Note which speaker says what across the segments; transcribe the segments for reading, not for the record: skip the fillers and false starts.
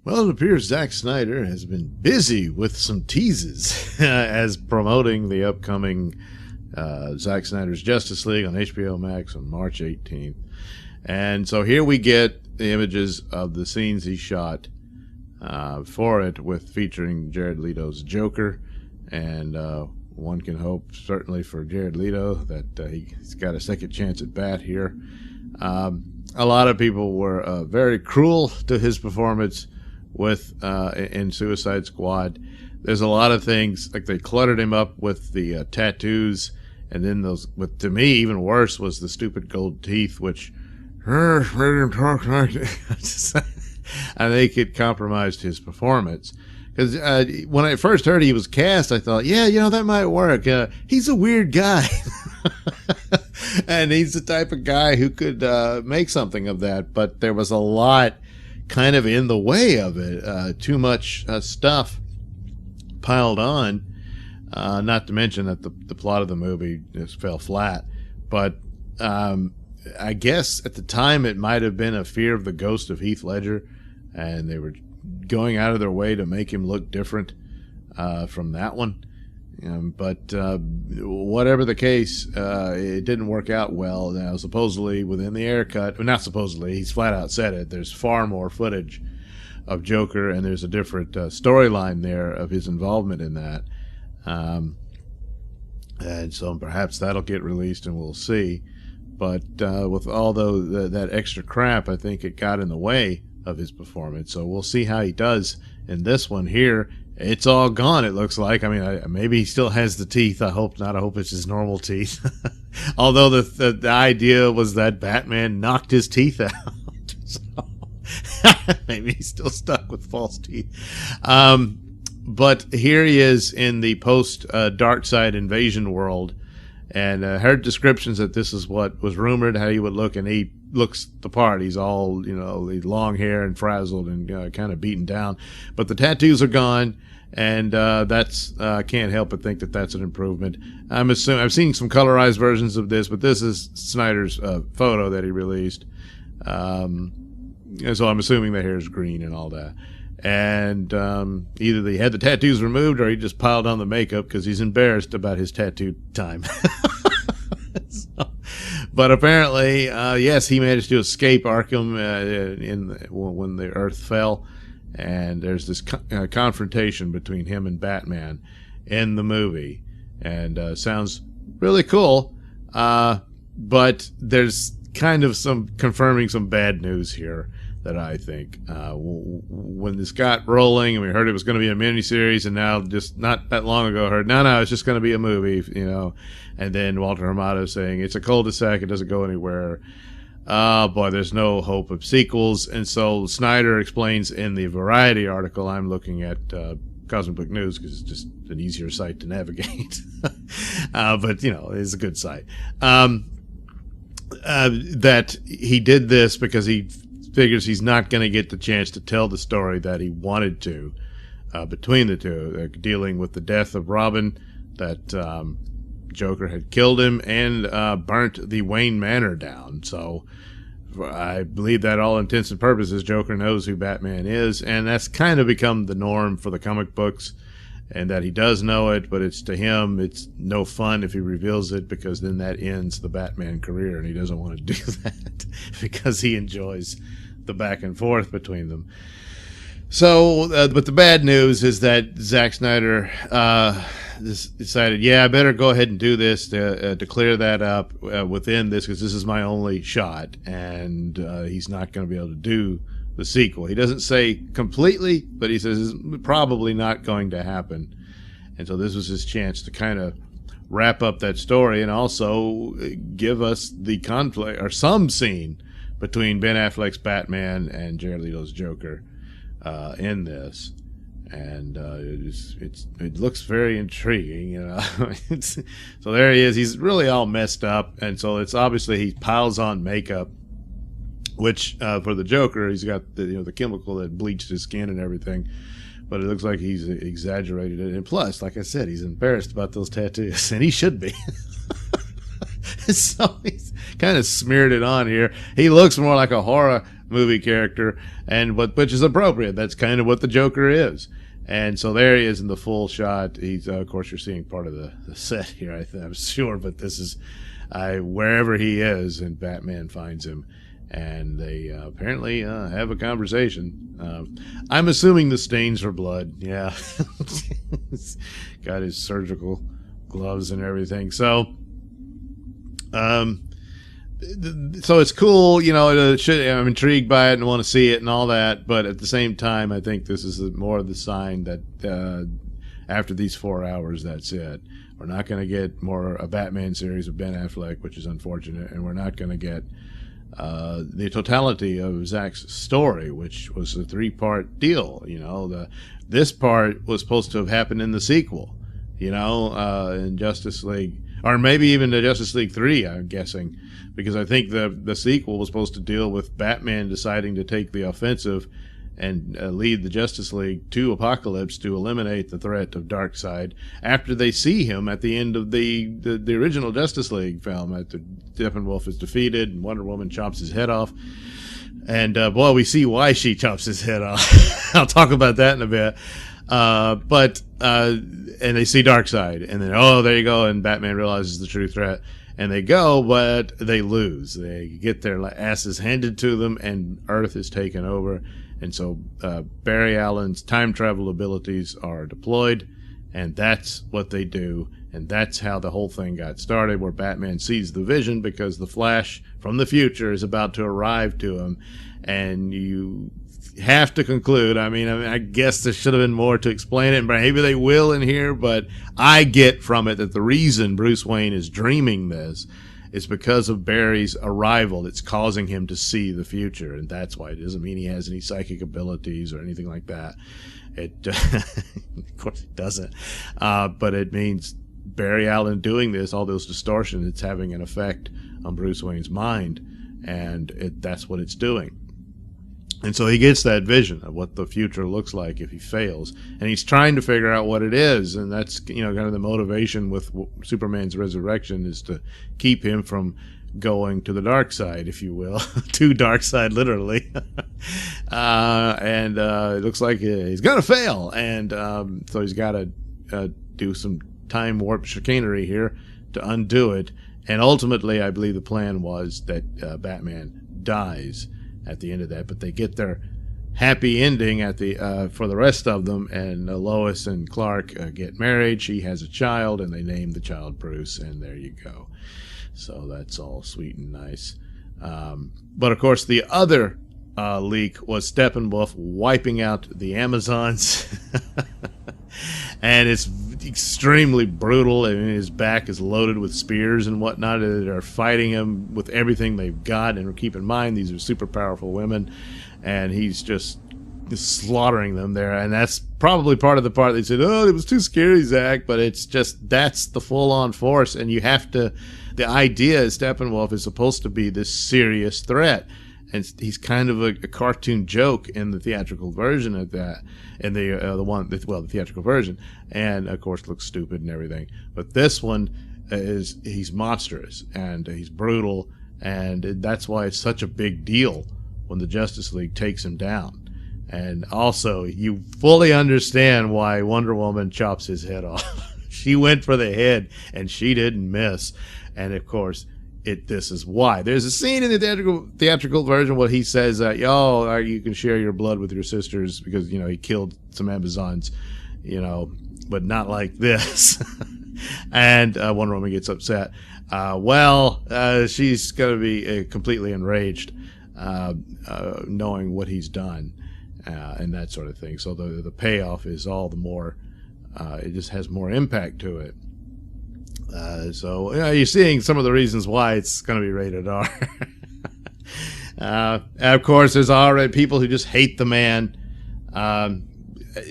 Speaker 1: Well, it appears Zack Snyder has been busy with some teases as promoting the upcoming Zack Snyder's Justice League on HBO Max on March 18th. And so here we get the images of the scenes he shot for it, with featuring Jared Leto's Joker. And one can hope, certainly for Jared Leto, that he's got a second chance at bat here. A lot of people were very cruel to his performance in Suicide Squad. There's a lot of things, like they cluttered him up with the tattoos, and then to me, even worse was the stupid gold teeth, which made him talk like that. I think it compromised his performance. Because when I first heard he was cast, I thought, yeah, that might work. He's a weird guy. And he's the type of guy who could make something of that. But there was a lot kind of in the way of it. Too much stuff piled on. Not to mention that the plot of the movie just fell flat. But I guess at the time it might have been a fear of the ghost of Heath Ledger, and they were going out of their way to make him look different from that one. But whatever the case, it didn't work out well. Now, supposedly within the air cut, well, not supposedly, he's flat out said it, there's far more footage of Joker, and there's a different storyline there of his involvement in that. And so perhaps that'll get released, and we'll see. But with all that extra crap, I think it got in the way of his performance. So we'll see how he does in this one here. It's all gone, it looks like. I mean, maybe he still has the teeth. I hope not. I hope it's his normal teeth. Although the idea was that Batman knocked his teeth out. So maybe he's still stuck with false teeth. But here he is in the post-Darkseid invasion world. And heard descriptions that this is what was rumored, how he would look, and he looks the part. He's all, long hair and frazzled and kind of beaten down. But the tattoos are gone, and that's I can't help but think that that's an improvement. I've seen some colorized versions of this, but this is Snyder's photo that he released. So I'm assuming the hair is green and all that. And either they had the tattoos removed, or he just piled on the makeup because he's embarrassed about his tattoo time. But apparently, yes, he managed to escape Arkham when the Earth fell, and there's this confrontation between him and Batman in the movie, and sounds really cool. But there's kind of some confirming some bad news here. That I think when this got rolling and we heard it was going to be a miniseries, and now just not that long ago heard no, it's just going to be a movie, and then Walter Hamada saying it's a cul-de-sac, it doesn't go anywhere. Boy, there's no hope of sequels. And so Snyder explains in the Variety article, I'm looking at Cosmic Book News because it's just an easier site to navigate, but it's a good site, that he did this because he figures he's not going to get the chance to tell the story that he wanted to between the two, dealing with the death of Robin, that Joker had killed him and burnt the Wayne Manor down. So I believe that all intents and purposes Joker knows who Batman is, and that's kind of become the norm for the comic books, and that he does know it, but to him it's no fun if he reveals it, because then that ends the Batman career, and he doesn't want to do that because he enjoys the back and forth between them. So, but the bad news is that Zack Snyder decided, I better go ahead and do this to clear that up within this, because this is my only shot, and he's not going to be able to do the sequel. He doesn't say completely, but he says it's probably not going to happen. And so this was his chance to kind of wrap up that story and also give us the conflict, or some scene, between Ben Affleck's Batman and Jared Leto's Joker in this. And it looks very intriguing, So there he is. He's really all messed up, and so it's obviously he piles on makeup, which for the Joker, he's got the chemical that bleached his skin and everything, but it looks like he's exaggerated it. And plus, like I said, he's embarrassed about those tattoos, and he should be. So he's kind of smeared it on here. He looks more like a horror movie character, and which is appropriate. That's kind of what the Joker is. And so there he is in the full shot. He's, of course, you're seeing part of the set here, I'm sure, but this is wherever he is, and Batman finds him, and they apparently have a conversation. I'm assuming the stains are blood. Yeah. Got his surgical gloves and everything. So it's cool, you know. I'm intrigued by it and want to see it and all that, but at the same time, I think this is more of the sign that after these 4 hours, that's it. We're not going to get a Batman series of Ben Affleck, which is unfortunate, and we're not going to get the totality of Zack's story, which was a 3-part deal. You know, this part was supposed to have happened in the sequel, you know, in Justice League, or maybe even the Justice League 3, I'm guessing, because I think the sequel was supposed to deal with Batman deciding to take the offensive and lead the Justice League to Apocalypse to eliminate the threat of Darkseid after they see him at the end of the original Justice League film. After Steppenwolf is defeated and Wonder Woman chops his head off. And, well, we see why she chops his head off. I'll talk about that in a bit. And they see Darkseid, and then, oh, there you go, and Batman realizes the true threat, and they go, but they lose. They get their asses handed to them, and Earth is taken over, and so Barry Allen's time travel abilities are deployed, and that's what they do, and that's how the whole thing got started, where Batman sees the vision because the Flash from the future is about to arrive to him, and you have to conclude, I mean, I guess there should have been more to explain it, but maybe they will in here, but I get from it that the reason Bruce Wayne is dreaming this is because of Barry's arrival. It's causing him to see the future, and that's why. It doesn't mean he has any psychic abilities or anything like that. It, of course it doesn't, but it means Barry Allen doing this, all those distortions, it's having an effect on Bruce Wayne's mind, and that's what it's doing. And so he gets that vision of what the future looks like if he fails, and he's trying to figure out what it is, and that's, you know, kind of the motivation with Superman's resurrection, is to keep him from going to the dark side, if you will, to Darkseid, literally. And it looks like he's gonna fail, and so he's got to do some time warp chicanery here to undo it. And ultimately, I believe the plan was that Batman dies at the end of that, but they get their happy ending at the for the rest of them, and Lois and Clark get married. She has a child, and they name the child Bruce, and there you go. So that's all sweet and nice. But of course, the other leak was Steppenwolf wiping out the Amazons. And it's extremely brutal. I mean, his back is loaded with spears and whatnot that are fighting him with everything they've got. And keep in mind, these are super powerful women, and he's just slaughtering them there. And that's probably part of the part they said, oh, it was too scary, Zach. But it's just, that's the full-on force. And you have to, the idea is Steppenwolf is supposed to be this serious threat. And he's kind of a cartoon joke in the theatrical version of that, and the theatrical version, and of course looks stupid and everything. But this one he's monstrous and he's brutal, and that's why it's such a big deal when the Justice League takes him down. And also, you fully understand why Wonder Woman chops his head off. She went for the head, and she didn't miss. And of course, this is why. There's a scene in the theatrical version where he says that, you can share your blood with your sisters because, he killed some Amazons, but not like this. And Wonder Woman gets upset. She's going to be completely enraged, knowing what he's done, and that sort of thing. So the payoff is all the more, it just has more impact to it. So you're seeing some of the reasons why it's going to be rated R. Of course, there's already people who just hate the man,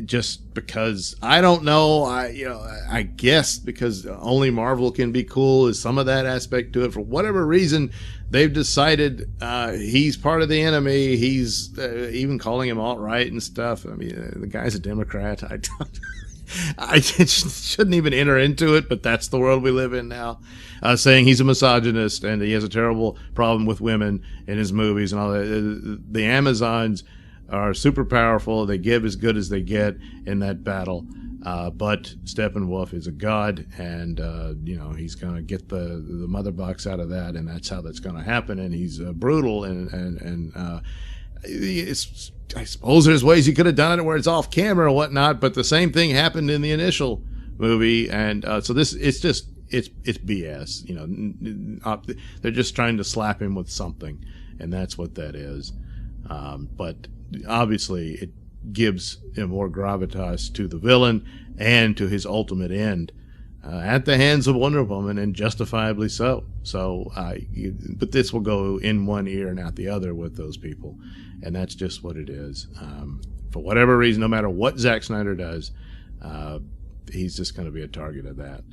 Speaker 1: just because, I don't know. I guess because only Marvel can be cool is some of that aspect to it. For whatever reason, they've decided he's part of the enemy. He's even calling him alt-right and stuff. I mean, the guy's a Democrat. I shouldn't even enter into it, but that's the world we live in now. Saying he's a misogynist and he has a terrible problem with women in his movies and all that. The Amazons are super powerful. They give as good as they get in that battle. But Steppenwolf is a god, and he's going to get the mother box out of that, and that's how that's going to happen. And he's brutal, and I suppose there's ways he could have done it where it's off camera or whatnot, but the same thing happened in the initial movie, and so it's BS. They're just trying to slap him with something, and that's what that is. But obviously, it gives more gravitas to the villain and to his ultimate end at the hands of Wonder Woman, and justifiably so. So, but this will go in one ear and out the other with those people, and that's just what it is. For whatever reason, no matter what Zack Snyder does, he's just going to be a target of that.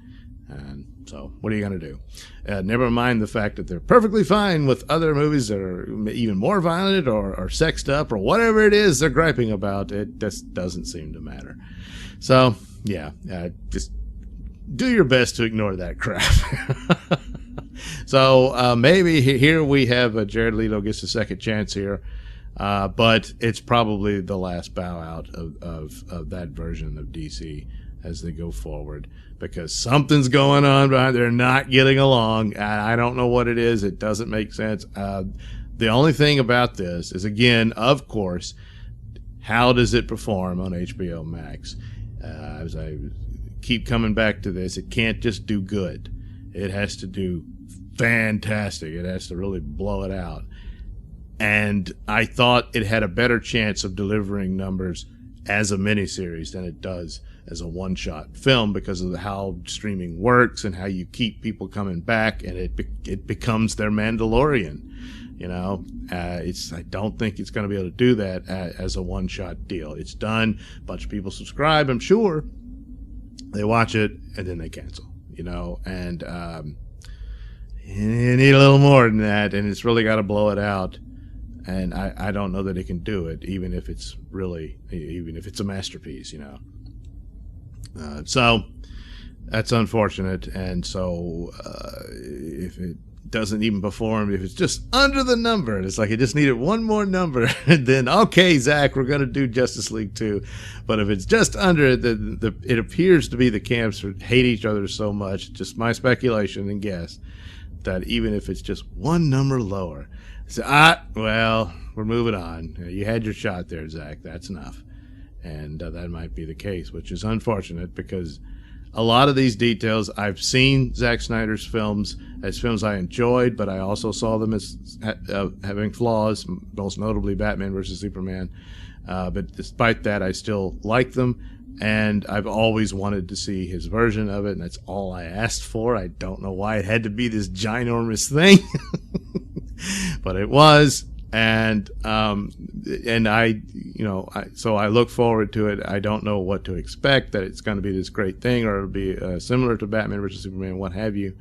Speaker 1: And so, what are you going to do? Never mind the fact that they're perfectly fine with other movies that are even more violent or sexed up or whatever it is they're griping about. It just doesn't seem to matter. So, yeah, just do your best to ignore that crap. So, maybe here we have Jared Leto gets a second chance here. But it's probably the last bow out of that version of DC as they go forward, because something's going on behind. They're not getting along. I don't know what it is. It doesn't make sense. The only thing about this is, again, of course, how does it perform on HBO Max? As I keep coming back to this, it can't just do good. It has to do fantastic. It has to really blow it out. And I thought it had a better chance of delivering numbers as a miniseries than it does as a one-shot film, because of how streaming works and how you keep people coming back, and it becomes their Mandalorian. I don't think it's going to be able to do that as a one-shot deal. It's done. A bunch of people subscribe, I'm sure. They watch it and then they cancel. And you need a little more than that, and it's really got to blow it out. And I don't know that it can do it, even if it's a masterpiece, So that's unfortunate. And so if it doesn't even perform, if it's just under the number, it's like it just needed one more number, and then, okay, Zach, we're going to do Justice League 2. But if it's just under it, it appears to be the camps hate each other so much, just my speculation and guess, that even if it's just one number lower, so, well, we're moving on. You had your shot there, Zach. That's enough. And that might be the case, which is unfortunate, because a lot of these details, I've seen Zack Snyder's films as films I enjoyed, but I also saw them as having flaws, most notably Batman versus Superman. But despite that, I still like them, and I've always wanted to see his version of it, and that's all I asked for. I don't know why it had to be this ginormous thing. But it was, and so I look forward to it. I don't know what to expect, that it's going to be this great thing, or it'll be similar to Batman versus Superman, what have you.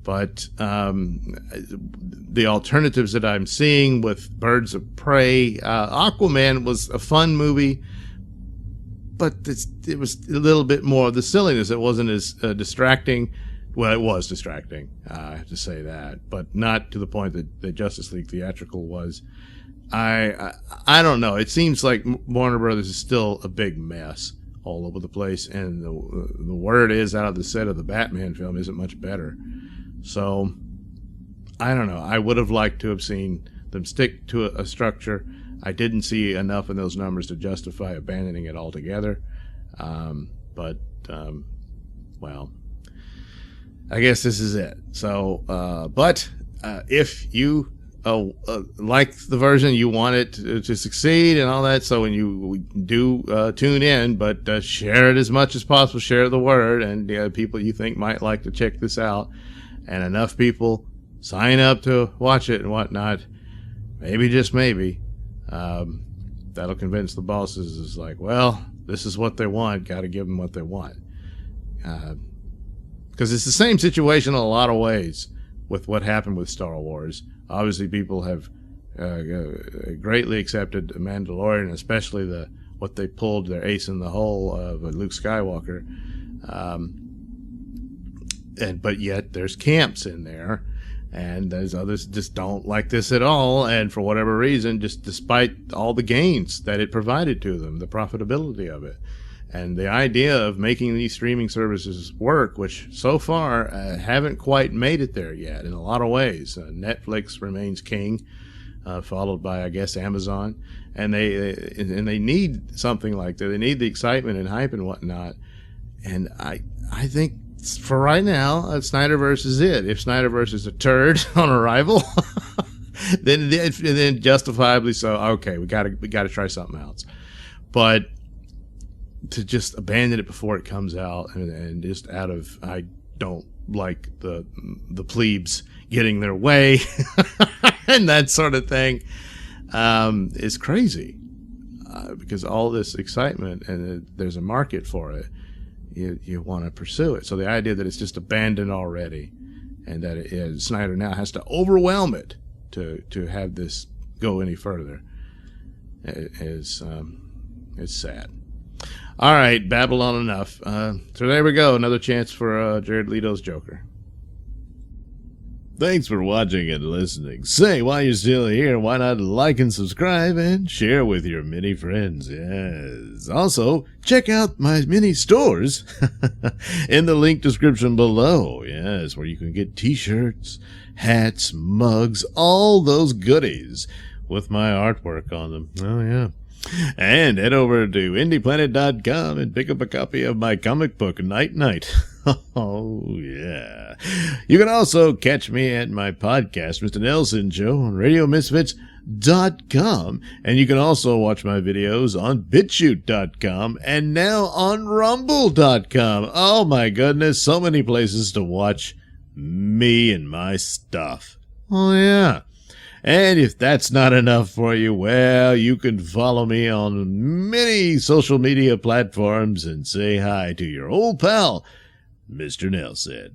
Speaker 1: But the alternatives that I'm seeing with Birds of Prey, Aquaman was a fun movie, but it was a little bit more of the silliness. It wasn't as distracting. Well, it was distracting, I have to say that, but not to the point that Justice League Theatrical was. I don't know. It seems like Warner Brothers is still a big mess all over the place, and the word is out of the set of the Batman film isn't much better. So, I don't know. I would have liked to have seen them stick to a structure. I didn't see enough in those numbers to justify abandoning it altogether. Well, I guess this is it. So, but if you like the version, you want it to succeed and all that, so when you do tune in, but share it as much as possible. Share the word, and people you think might like to check this out, and enough people sign up to watch it and whatnot. Maybe, just maybe, that'll convince the bosses. It's like, well, this is what they want. Got to give them what they want. Because it's the same situation in a lot of ways with what happened with Star Wars. Obviously, people have greatly accepted Mandalorian, especially what they pulled, their ace in the hole of Luke Skywalker. But yet there's camps in there, and there's others just don't like this at all, and for whatever reason, just despite all the gains that it provided to them, the profitability of it, and the idea of making these streaming services work, which so far haven't quite made it there yet in a lot of ways. Netflix remains king, followed by, I guess, Amazon, and they need something like that. They need the excitement and hype and whatnot, and I think for right now, Snyderverse is it. If Snyderverse is a turd on arrival, then justifiably so. Okay, we got to try something else. But to just abandon it before it comes out, and just out of, I don't like the plebes getting their way and that sort of thing, is crazy. Because all this excitement, and there's a market for it. You want to pursue it. So the idea that it's just abandoned already, and that Snyder now has to overwhelm it to have this go any further is sad. All right, Babylon enough. So there we go. Another chance for Jared Leto's Joker. Thanks for watching and listening. Say, while you're still here, why not like and subscribe and share with your many friends? Yes. Also, check out my mini stores in the link description below. Yes, where you can get t-shirts, hats, mugs, all those goodies with my artwork on them. Oh, yeah. And head over to indieplanet.com and pick up a copy of my comic book, Night Night. Oh, yeah. You can also catch me at my podcast, Mr Nailsin Show, on RadioMisfits.com. And you can also watch my videos on BitChute.com and now on Rumble.com. Oh, my goodness. So many places to watch me and my stuff. Oh, yeah. And if that's not enough for you, well, you can follow me on many social media platforms and say hi to your old pal, Mr. Nailsin.